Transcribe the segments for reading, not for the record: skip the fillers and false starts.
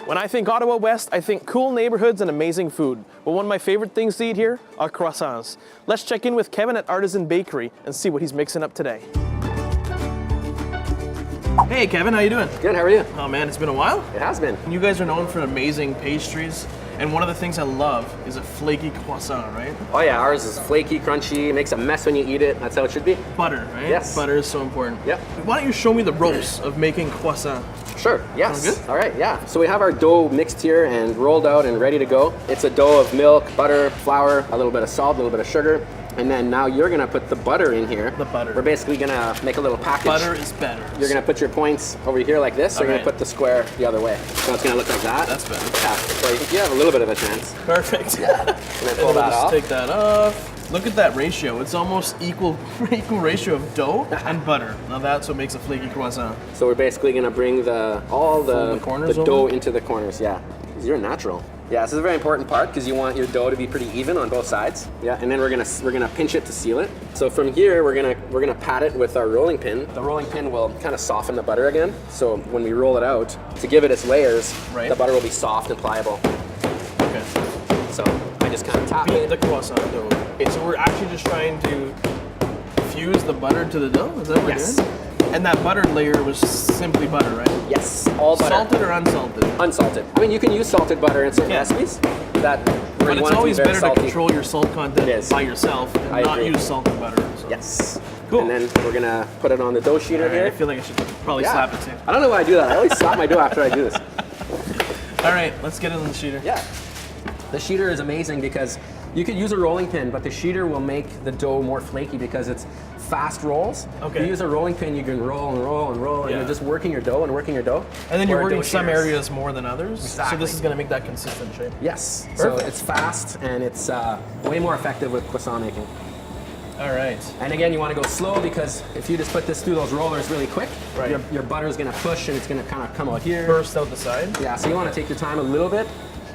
When I think Ottawa West, I think cool neighborhoods and amazing food. But one of my favorite things to eat here are croissants. Let's check in with Kevin at Artisin Bakery and see what he's mixing up today. Hey Kevin, how you doing? Good, how are you? Oh man, it's been a while. It has been. You guys are known for amazing pastries, and one of the things I love is a flaky croissant, right? Oh yeah, ours is flaky, crunchy, makes a mess when you eat it. That's how it should be. Butter, right? Yes. Butter is so important. Yep. Why don't you show me the ropes of making croissant? Sure, yes. Sound good? All right, yeah. So we have our dough mixed here and rolled out and ready to go. It's a dough of milk, butter, flour, a little bit of salt, a little bit of sugar. And then now you're gonna put the butter in here. The butter. We're basically gonna make a little package. Butter is better. You're gonna put your points over here like this. You're All gonna put the square the other way. So it's gonna look like that. That's better. Yeah, so you have a little bit of a chance. Perfect. Yeah. And then pull we'll that just off. take that off. Look at that ratio. It's almost equal ratio of dough and butter. Now that's what makes a flaky croissant. So we're basically gonna bring all the corners dough over? into the corners, yeah. 'Cause you're natural. Yeah, this is a very important part because you want your dough to be pretty even on both sides. Yeah, and then we're gonna pinch it to seal it. So from here we're gonna pat it with our rolling pin. The rolling pin will kind of soften the butter again. So when we roll it out, to give it its layers, Right. the butter will be soft and pliable. Okay. So I just kind of tap Beat it. the croissant dough. Okay, so we're actually just trying to fuse the butter to the dough? Is that what we're Yes. doing? And that butter layer was simply butter, right? Yes, all butter. Salted or unsalted? Unsalted. I mean, you can use salted butter in certain Yeah. recipes. But it's always better to control your salt content It is. by yourself and I not agree. use salted butter. So. Yes. Cool. And then we're gonna put it on the dough sheeter All right, here. I feel like I should probably Yeah. slap it too. I don't know why I do that. I always slap my dough after I do this. All right, let's get it on the sheeter. Yeah. The sheeter is amazing because you could use a rolling pin, but the sheeter will make the dough more flaky because it's fast rolls. Okay. If you use a rolling pin, you can roll and roll and roll, and Yeah. you're just working your dough and working your dough. And then you're Where a working dough some sheeter is- areas more than others. So Exactly. this is going to make that consistent shape. Yes. Perfect. So it's fast and it's way more effective with croissant making. All right. And again, you want to go slow because if you just put this through those rollers really quick, Right. your butter is going to push and it's going to kind of come out here. Burst out the side. Yeah, so you want to take your time a little bit.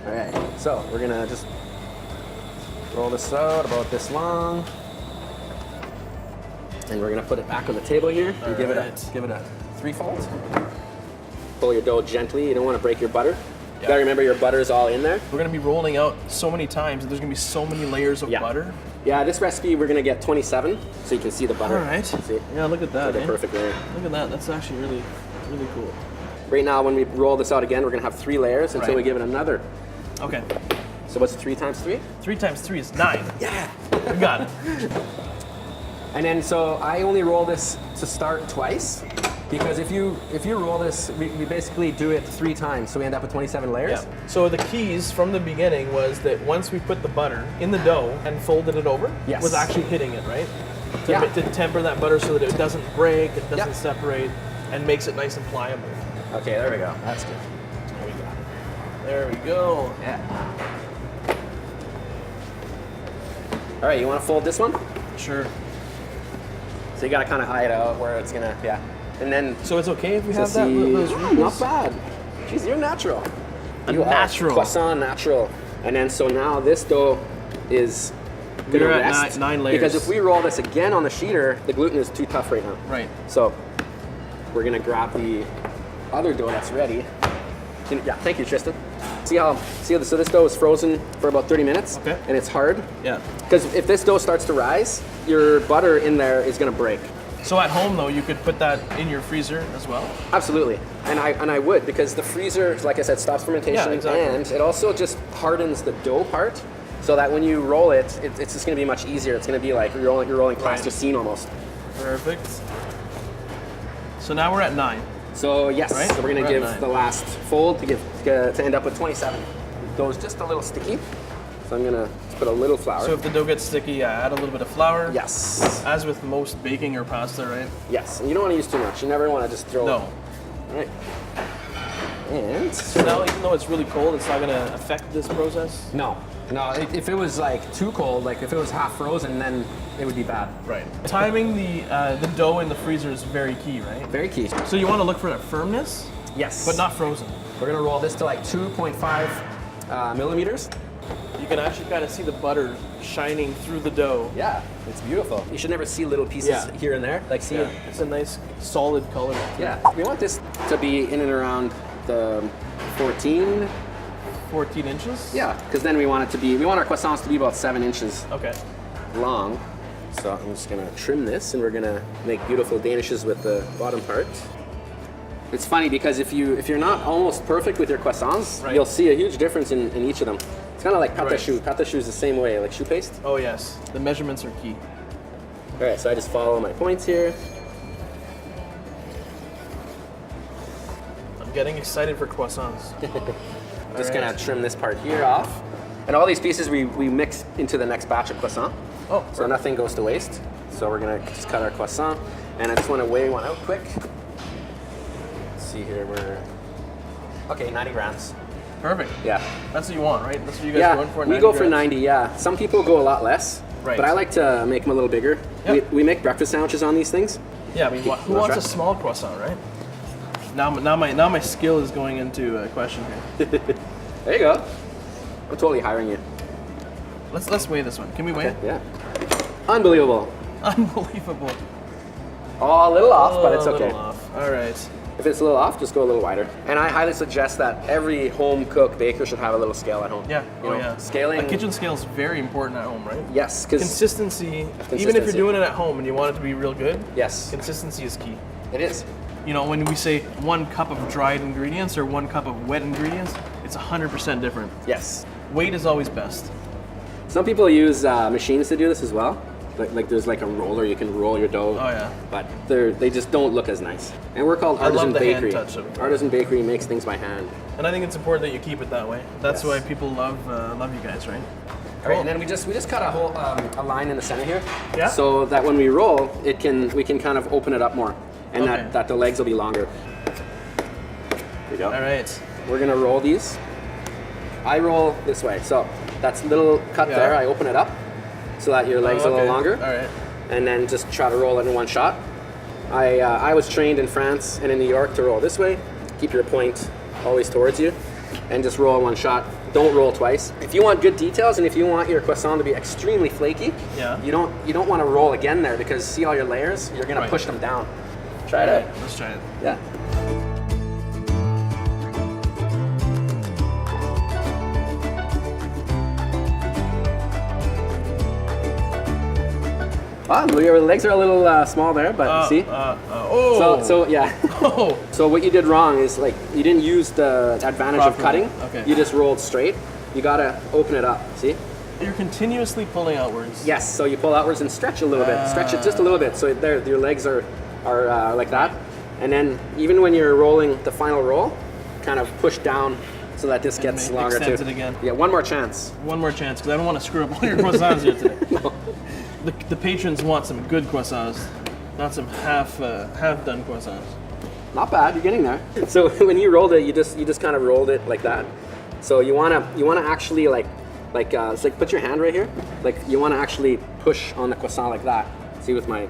All right, so we're gonna just roll this out about this long. And we're gonna put it back on the table here and give it a three-fold. Pull your dough gently, you don't want to break your butter. You gotta remember your butter is all in there. We're going to be rolling out so many times, and there's going to be so many layers of Yeah. butter. Yeah, this recipe we're gonna get 27, so you can see the butter. All right. See? Yeah, look at that. Like a perfect layer. Look at that. That's actually really, really cool. Right now, when we roll this out again, we're gonna have 3 layers until Right. we give it another. Okay. So what's 3 times 3? 3 times 3 is 9. Yeah. We got it. And then so I only roll this to start twice because if you roll this, we basically do it 3 times, so we end up with 27 layers. Yeah. So the keys from the beginning was that once we put the butter in the dough and folded it over, Yes. was actually hitting it, right? To, Yeah. to temper that butter so that it doesn't break, it doesn't Yeah. separate, and makes it nice and pliable. Okay, there we go. That's good. There we go. There we go. Yeah. All right, you want to fold this one? Sure. So you got to kind of eye it out where it's gonna, yeah. And then So it's okay if we to have that? see, Those not wrinkles? bad. Jeez, you're natural. A You are natural. croissant natural. And then so now this dough is gonna We're at rest 9 layers. because if we roll this again on the sheeter, the gluten is too tough right now. Right. So we're gonna grab the other dough that's ready. Yeah, thank you, Tristan. So this dough is frozen for about 30 minutes, Okay. and it's hard. Yeah. Because if this dough starts to rise, your butter in there is gonna break. So at home though, you could put that in your freezer as well. Absolutely, and I would because the freezer, like I said, stops fermentation, Yeah, exactly. and it also just hardens the dough part, so that when you roll it, it's just gonna be much easier. It's gonna be like you're rolling plasticine almost. Perfect. So now we're at 9. So yes, Right? so we're gonna We're at give 9. the last fold to end up with 27. Dough's just a little sticky, so I'm gonna just put a little flour. So if the dough gets sticky, add a little bit of flour. Yes, As with most baking or pasta, right? yes, and you don't want to use too much. You never want to just throw. No. All right. And So now, even though it's really cold, it's not going to affect this process? no. If it was like too cold, like if it was half frozen, then it would be bad. Right. Timing the dough in the freezer is very key, right? Very key. So you want to look for that firmness, Yes. but not frozen. We're gonna roll this to like 2.5 millimeters. You can actually kind of see the butter shining through the dough. Yeah, it's beautiful. You should never see little pieces Yeah. here and there. Like see It's a nice solid color. Yeah. We want this to be in and around the 14. 14 inches? Yeah, because then we want our croissants to be about 7 inches Okay. long. So I'm just gonna trim this, and we're gonna make beautiful danishes with the bottom part. It's funny because if you're not almost perfect with your croissants, Right. you'll see a huge difference in each of them. It's kind of like pâte à Right. choux. Pâte à choux is the same way, like choux paste. Oh yes, the measurements are key. All right, so I just follow my points here. I'm getting excited for croissants. Just All gonna right. trim this part here off. And all these pieces we mix into the next batch of croissant. Oh, So nothing goes to waste. So we're gonna just cut our croissant. And I just wanna weigh one out quick. Let's see here, okay, 90 grams. perfect. Yeah. That's what you want, right? That's what you guys Yeah, are going for. we go for grams? 90, yeah. Some people go a lot less. Right. But I like to make them a little bigger. Yep. We make breakfast sandwiches on these things. Yeah, I mean, who wanna wants a try? small croissant, right? Now my skill is going into question here. There you go. I'm totally hiring you. Let's weigh this one. Can we weigh it? Yeah. Unbelievable. Unbelievable. Oh, a little off, but it's A okay. little off. All right. If it's a little off, just go a little wider. And I highly suggest that every home cook baker should have a little scale at home. Yeah. You know, yeah. Scaling. A kitchen scale is very important at home, right? Yes, because Consistency. Even if Consistency. you're doing it at home and you want it to be real good, yes, consistency is key. it is. You know, when we say 1 cup of dried ingredients or 1 cup of wet ingredients, it's 100% different. Yes. Weight is always best. Some people use machines to do this as well. Like there's like a roller, you can roll your dough. Oh yeah. But they just don't look as nice. And we're called I love Artisin the hand Bakery. touch of it. Artisan Bakery makes things by hand. And I think it's important that you keep it that way. That's Yes. why people love you guys, right? All right, and then we just cut a whole a line in the center here. Yeah. So that when we roll, we can kind of open it up more, and Okay. that the legs will be longer. There you go. All right. We're gonna roll these. I roll this way, so that's little cut Yeah. there. I open it up so that your legs are a little longer, All right. and then just try to roll it in one shot. I was trained in France and in New York to roll this way. Keep your point always towards you, and just roll in one shot. Don't roll twice. If you want good details and if you want your croissant to be extremely flaky, Yeah. you don't want to roll again there, because see all your layers? You're gonna Right. push them down. Try it All out. right. Let's try it. Yeah. Ah, your legs are a little small there, but see? Oh. So yeah. Oh. So what you did wrong is, like, you didn't use the advantage of Properly. cutting. Okay. You just rolled straight. You gotta open it up. See? You're continuously pulling outwards. Yes. So you pull outwards and stretch a little bit. Stretch it just a little bit. So there, your legs are like that. And then even when you're rolling the final roll, kind of push down so that this gets longer too. Extends it again. Yeah. One more chance. One more chance, because I don't want to screw up all your croissants here today. No. The patrons want some good croissants, not some half done croissants. Not bad. You're getting there. So when you rolled it, you just kind of rolled it like that. So you wanna actually it's like put your hand right here. Like you wanna actually push on the croissant like that. See, with my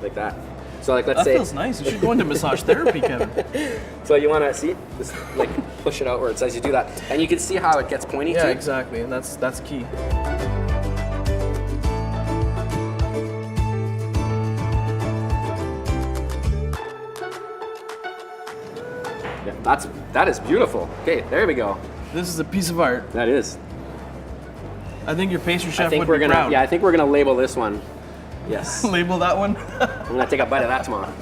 like that. So like let's That say. feels nice. You should go into massage therapy, Kevin. So you wanna see just like push it outwards as you do that, and you can see how it gets pointy Yeah, too. exactly, and that's key. Yeah, that is beautiful. Okay, there we go. This is a piece of art. That is. I think your pastry chef I think would we're be gonna. proud. Yeah, I think we're gonna label this one. Yes. Label that one. I'm gonna take a bite of that tomorrow.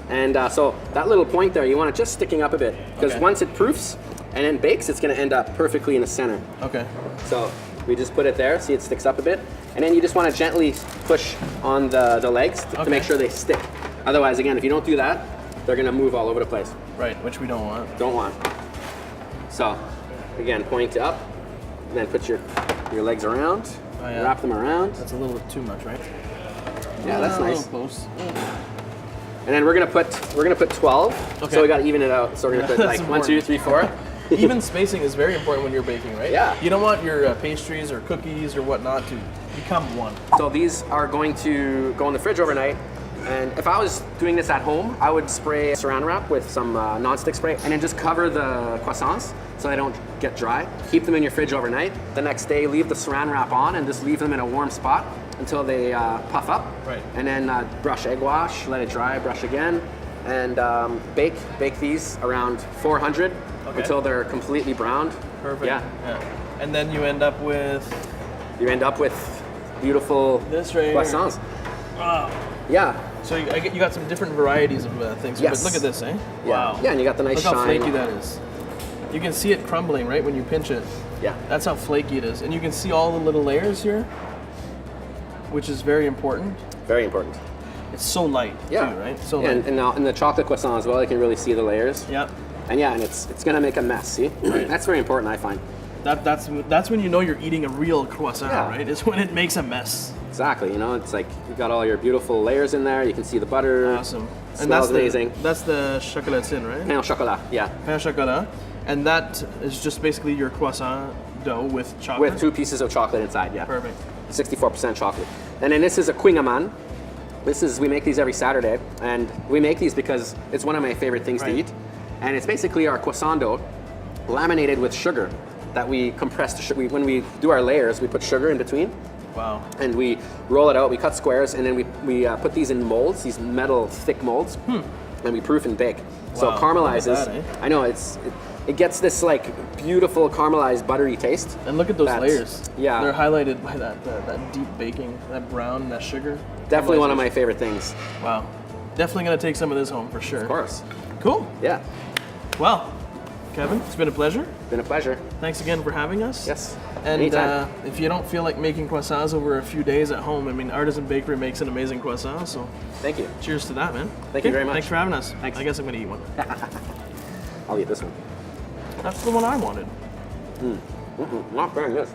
And so that little point there, you want it just sticking up a bit, because Okay. once it proofs and then bakes, it's gonna end up perfectly in the center. Okay. So we just put it there, see it sticks up a bit, and then you just want to gently push on the legs to Okay. make sure they stick. Otherwise, again, if you don't do that, they're gonna move all over the place. Right, which we don't want. Don't want. So again, point up, and then put your legs around, Oh, yeah. wrap them around. That's a little bit too much, right? Yeah, that's A nice. little close. And then we're gonna put 12. Okay. So we gotta even it out. So we're gonna put That's like 1, 2, 3, 4. Even spacing is very important when you're baking, right? Yeah. You don't want your pastries or cookies or whatnot to become one. So these are going to go in the fridge overnight. And if I was doing this at home, I would spray saran wrap with some non-stick spray, and then just cover the croissants so they don't get dry. Keep them in your fridge overnight. The next day, leave the saran wrap on and just leave them in a warm spot until they puff up. Right. And then brush egg wash, let it dry, brush again, and bake these around 400 Okay. until they're completely browned. Perfect. Yeah. And then you end up with Beautiful this right here. croissants. Wow. Yeah. So you got some different varieties of things. Yes. But look at this, eh? Yeah. Wow. Yeah, and you got the nice Look shine. how flaky that is. You can see it crumbling, right, when you pinch it. Yeah. That's how flaky it is. And you can see all the little layers here, which is very important. Very important. It's so light, Yeah. too, right? So Yeah, light. and now in the chocolate croissant as well, you can really see the layers. Yep. And yeah, and it's gonna make a mess. See, that's very important, I find. That's when you know you're eating a real croissant, Yeah. right? It's when it makes a mess. Exactly. You know, it's like you got all your beautiful layers in there. You can see the butter. Awesome. Smells amazing. That's the chocolatin, right? Pain au chocolat. Yeah. Pain au chocolat. And that is just basically your croissant dough with chocolate. With 2 pieces of chocolate inside. Yeah. Perfect. 64% chocolate. And then this is a quingaman. We make these every Saturday, and we make these because it's one of my favorite things to Right. eat. And it's basically our croissant dough laminated with sugar that we compress. When we do our layers, we put sugar in between. Wow. And we roll it out, we cut squares, and then we put these in molds, these metal thick molds, and we proof and bake. So Wow, it caramelizes. look at that, eh? I know, it gets this like beautiful caramelized buttery taste. And look at those That's- layers. yeah. They're highlighted by that deep baking, that brown, that sugar. Definitely one of my Caramelization. favorite things. Wow. Definitely gonna take some of this home for sure. Of course. Cool. Yeah, Well, Kevin, it's been a pleasure. been a pleasure. Thanks again for having us. Yes. And Anytime. if you don't feel like making croissants over a few days at home, I mean, Artisan Bakery makes an amazing croissant, so Thank you. cheers to that, man. Thank you very much. Thanks for having us. Thanks. I guess I'm gonna eat one. I'll eat this one. That's the one I wanted. Not very good.